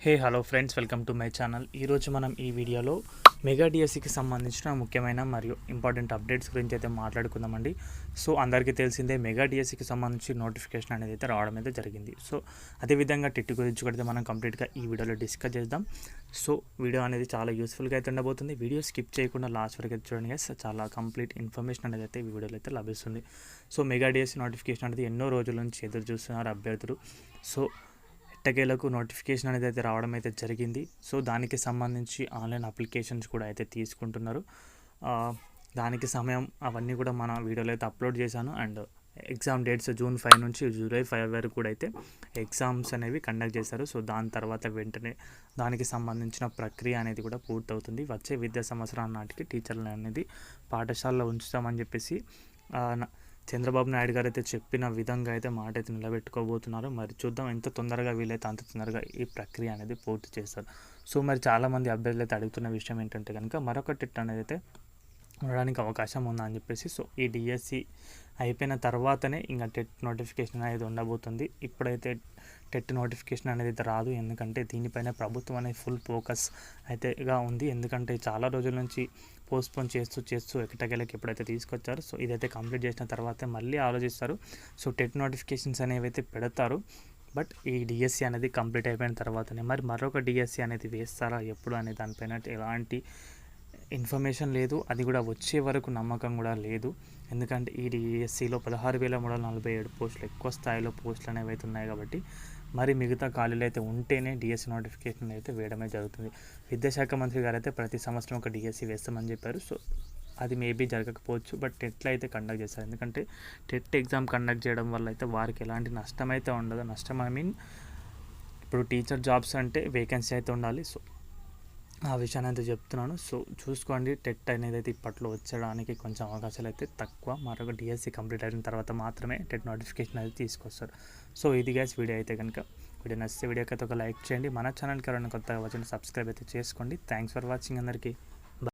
Hello friends, welcome to my channel. ఈరోజు మనం ఈ వీడియోలో మెగా డిఎస్సికి సంబంధించిన ముఖ్యమైన మరియు ఇంపార్టెంట్ అప్డేట్స్ గురించి అయితే మాట్లాడుకుందామండి. సో అందరికీ తెలిసిందే, మెగా డిఎస్సికి సంబంధించి నోటిఫికేషన్ అనేది అయితే రావడం అయితే జరిగింది. సో అదేవిధంగా టెట్ గురించి కూడా మనం కంప్లీట్గా ఈ వీడియోలో డిస్కస్ చేద్దాం. సో వీడియో అనేది చాలా యూస్ఫుల్గా అయితే ఉండబోతుంది. వీడియో స్కిప్ చేయకుండా లాస్ట్ వరకు అయితే చూడండి గైస్. చాలా కంప్లీట్ ఇన్ఫర్మేషన్ అనేది అయితే ఈ వీడియోలో అయితే లభిస్తుంది. సో మెగా డిఎస్సి నోటిఫికేషన్ అనేది ఎన్నో రోజుల నుంచి ఎదురు చూస్తున్నారు అభ్యర్థులు. సో ఎట్టకేలకు నోటిఫికేషన్ అనేది అయితే రావడం అయితే జరిగింది. సో దానికి సంబంధించి ఆన్లైన్ అప్లికేషన్స్ కూడా అయితే తీసుకుంటున్నారు. దానికి సమయం అవన్నీ కూడా మన వీడియోలో అయితే అప్లోడ్ చేశాను. అండ్ ఎగ్జామ్ డేట్స్ June 5 నుంచి July 5 వరకు కూడా అయితే ఎగ్జామ్స్ అనేవి కండక్ట్ చేశారు. సో దాని తర్వాత వెంటనే దానికి సంబంధించిన ప్రక్రియ అనేది కూడా పూర్తవుతుంది. వచ్చే విద్యా సంవత్సరం నాటికి టీచర్లు అనేది పాఠశాలలో ఉంచుతామని చెప్పేసి చంద్రబాబు నాయుడు గారు అయితే చెప్పిన విధంగా అయితే మాట అయితే నిలబెట్టుకోబోతున్నారు. మరి చూద్దాం, ఎంత తొందరగా వీలైతే అంత తొందరగా ఈ ప్రక్రియ అనేది పూర్తి చేస్తారు. సో మరి చాలామంది అభ్యర్థులు అయితే అడుగుతున్న విషయం ఏంటంటే కనుక మరొక టెట్ అనేది అయితే ఉండడానికి అవకాశం ఉందా అని చెప్పేసి. సో ఈ డిఎస్సి అయిపోయిన తర్వాతనే ఇంకా టెట్ నోటిఫికేషన్ అనేది ఉండబోతుంది. ఇప్పుడైతే టెట్ నోటిఫికేషన్ అనేది అయితే రాదు, ఎందుకంటే దీనిపైన ప్రభుత్వం అనేది ఫుల్ ఫోకస్ అయితేగా ఉంది. ఎందుకంటే చాలా రోజుల నుంచి పోస్ట్పోన్ చేస్తూ ఎక్కడికెళ్ళకి ఎప్పుడైతే తీసుకొచ్చారో, సో ఇదైతే కంప్లీట్ చేసిన తర్వాతే మళ్ళీ ఆలోచిస్తారు. సో టెట్ నోటిఫికేషన్స్ అనేవి అయితే పెడతారు. బట్ ఈ డిఎస్సి అనేది కంప్లీట్ అయిపోయిన తర్వాతనే మరి మరొక డిఎస్సి అనేది వేస్తారా ఎప్పుడు అనే దానిపైన ఎలాంటి ఇన్ఫర్మేషన్ లేదు. అది కూడా వచ్చే వరకు నమ్మకం కూడా లేదు. ఎందుకంటే ఈ డిఎస్సిలో 16,347 పోస్టులు ఎక్కువ స్థాయిలో పోస్టులు అనేవి అయితే ఉన్నాయి కాబట్టి మరి మిగతా ఖాళీలు అయితే ఉంటేనే డిఎస్సి నోటిఫికేషన్ అయితే వేయడమే జరుగుతుంది. విద్యాశాఖ మంత్రి గారు అయితే ప్రతి సంవత్సరం ఒక డిఎస్సి వేస్తామని చెప్పారు. సో అది మేబీ జరగకపోవచ్చు, బట్ టెట్లో అయితే కండక్ట్ చేస్తారు. ఎందుకంటే టెట్ ఎగ్జామ్ కండక్ట్ చేయడం వల్ల అయితే వారికి ఎలాంటి నష్టం అయితే ఉండదు. నష్టం ఇప్పుడు టీచర్ జాబ్స్ అంటే వేకెన్సీ అయితే ఉండాలి. సో ఆ విషయాన్ని అయితే చెప్తున్నాను. సో చూసుకోండి, టెట్ అనేది అయితే ఇప్పట్లో వచ్చడానికి కొంచెం అవకాశాలు అయితే తక్కువ. మరొక డిఎస్సి కంప్లీట్ అయిన తర్వాత మాత్రమే టెట్ నోటిఫికేషన్ అయితే తీసుకొస్తారు. సో ఇది గైస్ వీడియో అయితే కనుక వీడియో నచ్చితే వీడియోకి అయితే ఒక లైక్ చేయండి. మన ఛానల్కి ఎవరైనా కొత్తగా వచ్చిన సబ్స్క్రైబ్ అయితే చేసుకోండి. థ్యాంక్స్ ఫర్ వాచింగ్ అందరికీ.